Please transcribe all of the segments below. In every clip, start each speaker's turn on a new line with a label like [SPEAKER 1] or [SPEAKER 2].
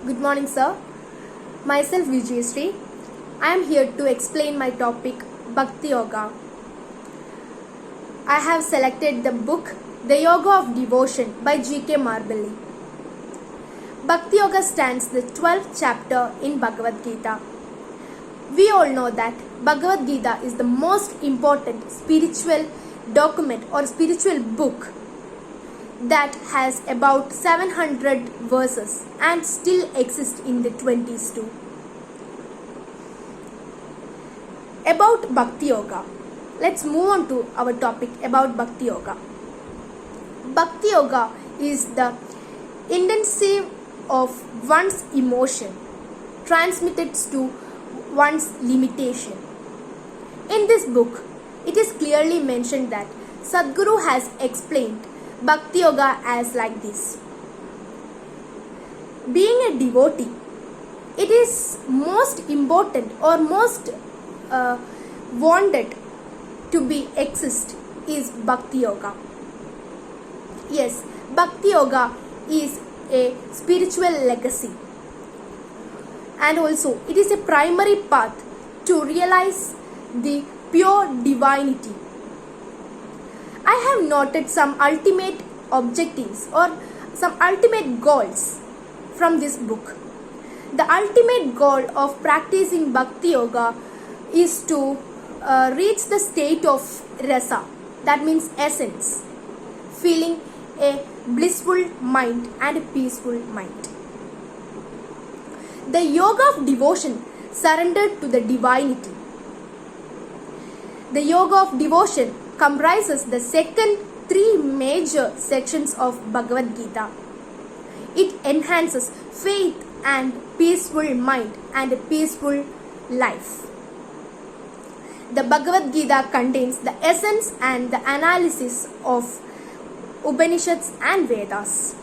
[SPEAKER 1] Good morning, sir. Myself Vijayashree. I am here to explain my topic Bhakti Yoga. I have selected the book The Yoga of Devotion by G.K. Marbelli. Bhakti Yoga stands the 12th chapter in Bhagavad Gita. We all know that Bhagavad Gita is the most important spiritual document or spiritual book that has about 700 verses and still exists in the 20s too. About Bhakti Yoga. Let's move on to our topic about Bhakti Yoga. Bhakti Yoga is the intensive of one's emotion transmitted to one's limitation. In this book, it is clearly mentioned that Sadhguru has explained Bhakti Yoga as like this. Being a devotee, it is most important or most wanted to be exist is Bhakti Yoga. Yes, Bhakti Yoga is a spiritual legacy, and also it is a primary path to realize the pure divinity. I have noted some ultimate objectives or some ultimate goals from this book. The ultimate goal of practicing Bhakti Yoga is to reach the state of rasa, that means essence, feeling a blissful mind and a peaceful mind. The yoga of devotion surrendered to the divinity. The yoga of devotion comprises the second three major sections of Bhagavad Gita. It enhances faith and peaceful mind and a peaceful life. The Bhagavad Gita contains the essence and the analysis of Upanishads and Vedas.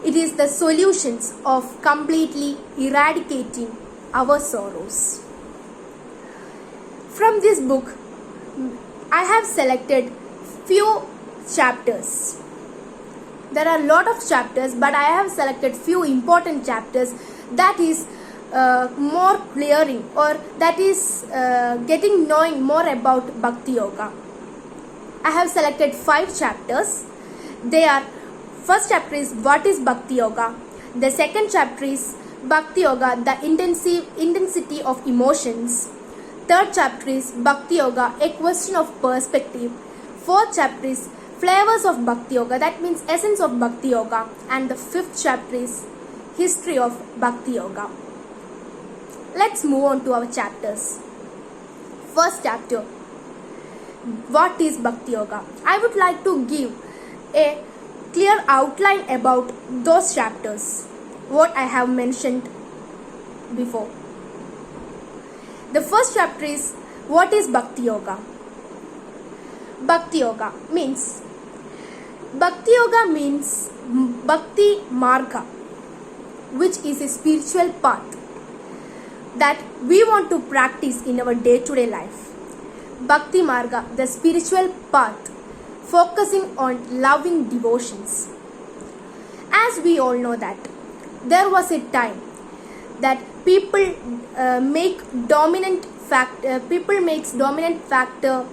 [SPEAKER 1] It is the solutions of completely eradicating our sorrows. From this book, I have selected few chapters. There are a lot of chapters, but I have selected few important chapters that is more clearing or that is getting knowing more about Bhakti Yoga. I have selected 5 chapters. They are: first chapter is what is Bhakti Yoga. The second chapter is Bhakti Yoga, the intensity of emotions. Third chapter is Bhakti Yoga, a question of perspective. Fourth chapter is flavors of Bhakti Yoga, that means essence of Bhakti Yoga. And the fifth chapter is history of Bhakti Yoga. Let's move on to our chapters. First chapter, what is Bhakti Yoga? I would like to give a clear outline about those chapters, what I have mentioned before. The first chapter is what is Bhakti Yoga? Bhakti Yoga means Bhakti Marga, which is a spiritual path that we want to practice in our day-to-day life. Bhakti Marga, the spiritual path focusing on loving devotions. As we all know that there was a time that people makes dominant factor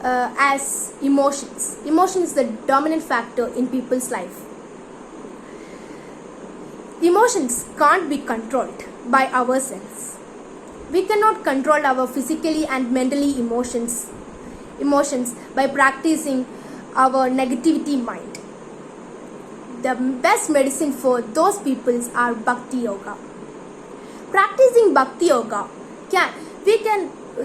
[SPEAKER 1] as emotions. Emotion is the dominant factor in people's life. Emotions can't be controlled by ourselves. We cannot control our physically and mentally emotions by practicing our negativity mind. The best medicine for those peoples are Bhakti Yoga. Practicing Bhakti Yoga,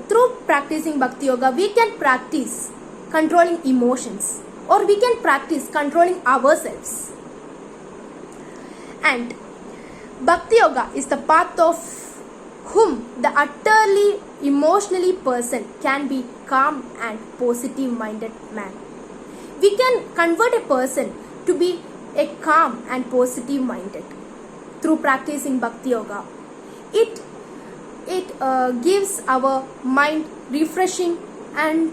[SPEAKER 1] through practicing Bhakti Yoga, we can practice controlling emotions, or we can practice controlling ourselves. And Bhakti Yoga is the path of whom the utterly emotionally person can be calm and positive minded man. We can convert a person to be a calm and positive minded through practicing Bhakti Yoga. It gives our mind refreshing, and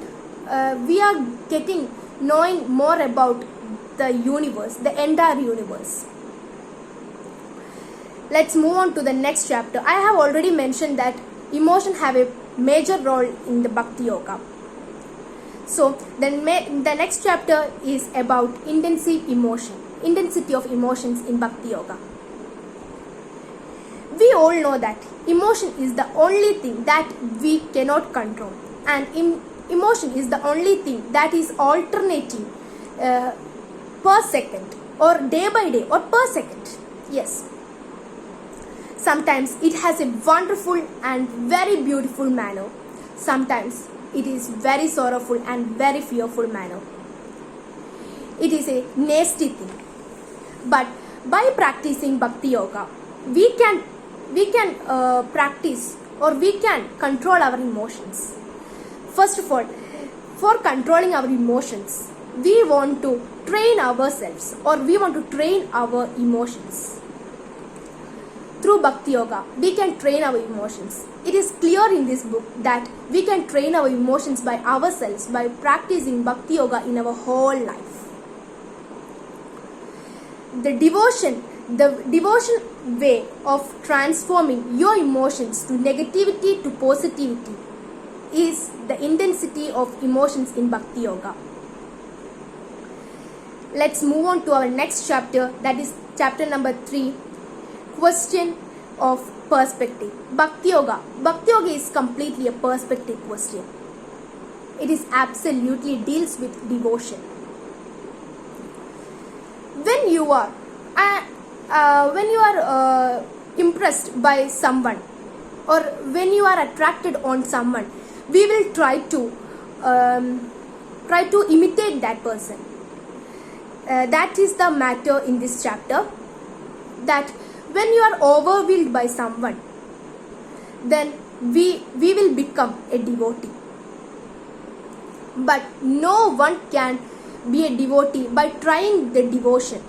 [SPEAKER 1] we are getting knowing more about the universe, the entire universe. Let's move on to the next chapter. I have already mentioned that emotion have a major role in the Bhakti Yoga. So the next chapter is about intensity of emotions in Bhakti Yoga. We all know that emotion is the only thing that we cannot control, and emotion is the only thing that is alternating per second or day by day or per second. Yes. Sometimes it has a wonderful and very beautiful manner. Sometimes it is very sorrowful and very fearful manner. It is a nasty thing. But by practicing Bhakti Yoga, we can practice or we can control our emotions. First of all, for controlling our emotions, we want to train ourselves or we want to train our emotions. Through Bhakti Yoga, we can train our emotions. It is clear in this book that we can train our emotions by ourselves by practicing Bhakti Yoga in our whole life. The devotion way of transforming your emotions to negativity to positivity is the intensity of emotions in Bhakti Yoga. Let's move on to our next chapter, that is chapter number 3, question of perspective. Bhakti Yoga is completely a perspective question. It is absolutely deals with devotion. When you are impressed by someone or when you are attracted on someone, we will try to imitate that person. That is the matter in this chapter, that when you are overwhelmed by someone, then we will become a devotee. But no one can be a devotee by trying the devotion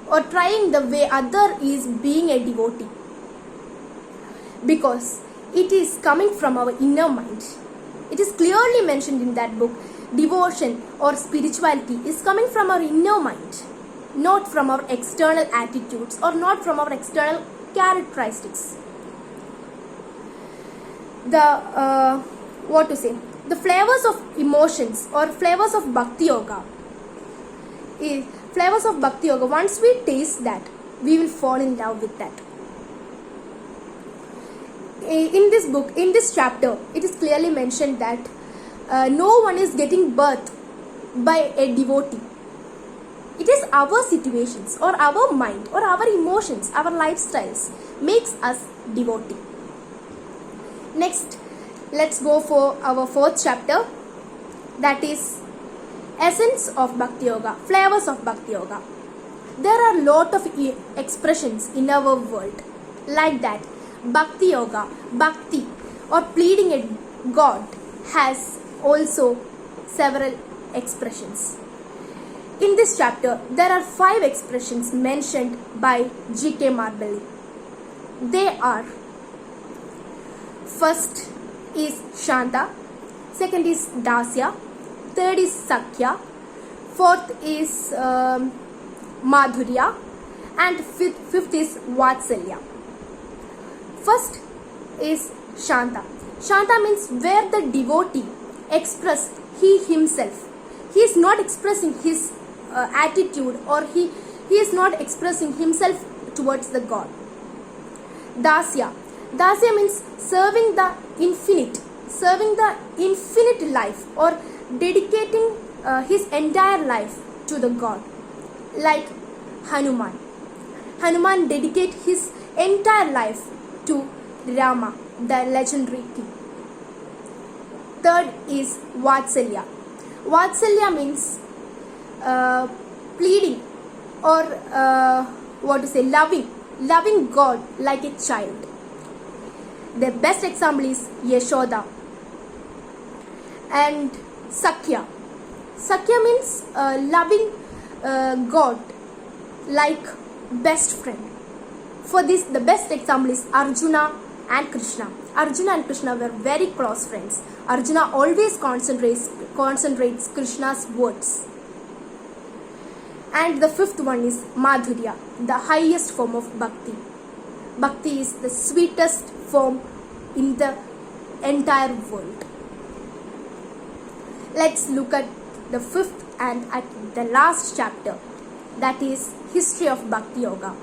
[SPEAKER 1] or trying the way other is being a devotee, because it is coming from our inner mind. It is clearly mentioned in that book, devotion or spirituality is coming from our inner mind, not from our external attitudes or not from our external characteristics. The flavors of emotions or flavors of Bhakti Yoga. Once we taste that, we will fall in love with that. In this book, in this chapter, it is clearly mentioned that no one is getting birth by a devotee. It is our situations or our mind or our emotions, our lifestyles makes us devotee. Next, let's go for our 4th chapter, that is essence of Bhakti Yoga, flavors of Bhakti Yoga. There are a lot of expressions in our world like that. Bhakti Yoga, Bhakti or pleading a God has also several expressions. In this chapter, there are 5 expressions mentioned by G.K. Marbelli. They are: first is Shanta, second is Dasya, third is Sakhya, fourth is Madhurya, and fifth is Vatsalya. First is Shanta. Shanta means where the devotee expresses he himself. He is not expressing his attitude or he is not expressing himself towards the God. Dasya. Dasya means serving the infinite life or dedicating his entire life to the God. Like Hanuman. Hanuman dedicated his entire life to Rama, the legendary king. Third is Vatsalya. Vatsalya means pleading or loving God like a child. The best example is Yashoda. And Sakhya. Sakhya means loving God like best friend. For this, the best example is Arjuna and Krishna. Arjuna and Krishna were very close friends. Arjuna always concentrates Krishna's words. And the 5th one is Madhurya, the highest form of bhakti. Bhakti is the sweetest form in the entire world. Let's look at the fifth and at the last chapter, that is History of Bhakti Yoga.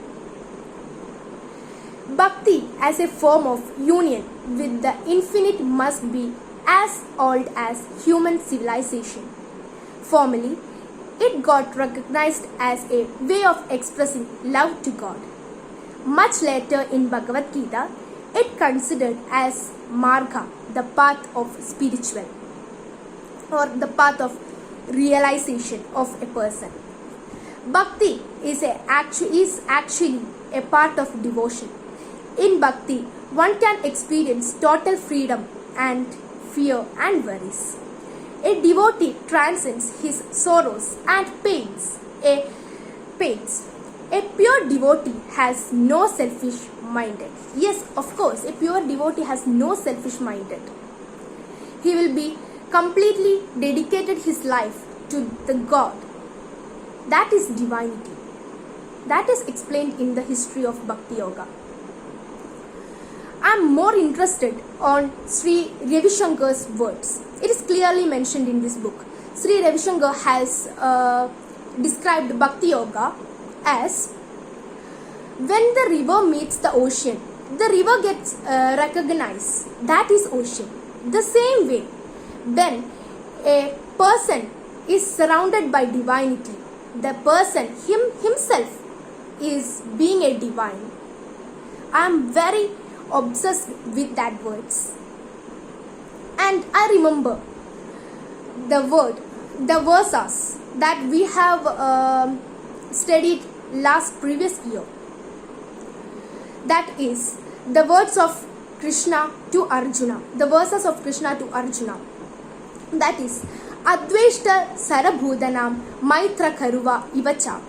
[SPEAKER 1] Bhakti as a form of union with the infinite must be as old as human civilization. Formerly, it got recognized as a way of expressing love to God. Much later in Bhagavad Gita, it considered as marga, the path of spiritual or the path of realization of a person. Bhakti is actually a part of devotion. In Bhakti, one can experience total freedom and fear and worries. A devotee transcends his sorrows and pains. A pure devotee has no selfish minded. Yes, of course, a pure devotee has no selfish minded. He will be completely dedicated his life to the God. That is divinity. That is explained in the history of Bhakti Yoga. I am more interested on Sri Ravi Shankar's words. It is clearly mentioned in this book. Sri Ravi Shankar has described Bhakti Yoga as when the river meets the ocean, the river gets recognized. That is ocean. The same way, when a person is surrounded by divinity, the person himself is being a divine. I am very obsessed with that words. And I remember the verses that we have studied previous year. That is the words of Krishna to Arjuna. The verses of Krishna to Arjuna. That is Adveshta Sarabhudanam Maitra Karuva Ivacha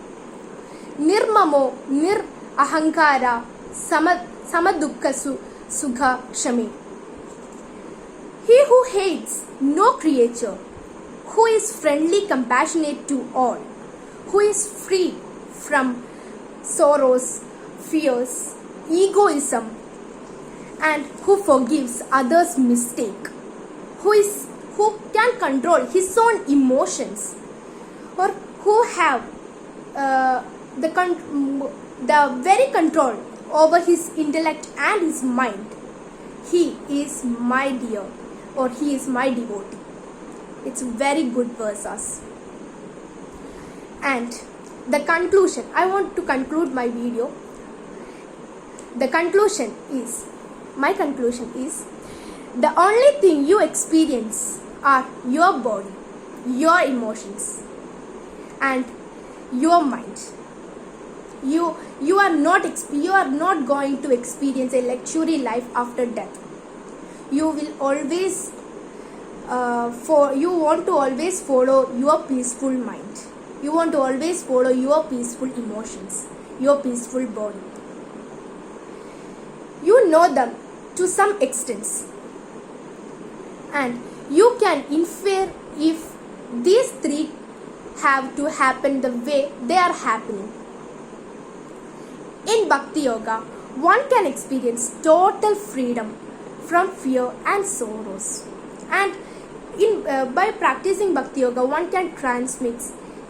[SPEAKER 1] Nirmamo Nir Ahankara Samadukkasu Sukha Shame. He who hates no creature, who is friendly, compassionate to all, who is free from sorrows, fears, egoism, and who forgives others' mistake, who can control his own emotions, or who have the very control over his intellect and his mind, he is my dear, or he is my devotee. It's very good verses. And the conclusion, I want to conclude my video. My conclusion is, the only thing you experience are your body, your emotions, and your mind. You are not going to experience a luxury life after death. You will always you want to always follow your peaceful mind. You want to always follow your peaceful emotions, your peaceful body. You know them to some extent, and you can infer if these three have to happen the way they are happening. In Bhakti Yoga, one can experience total freedom from fear and sorrows. And by practicing Bhakti Yoga, one can transmit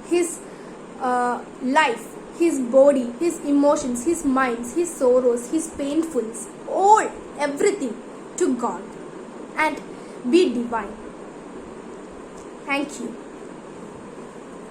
[SPEAKER 1] his life, his body, his emotions, his minds, his sorrows, his painfuls, everything to God and be divine. Thank you.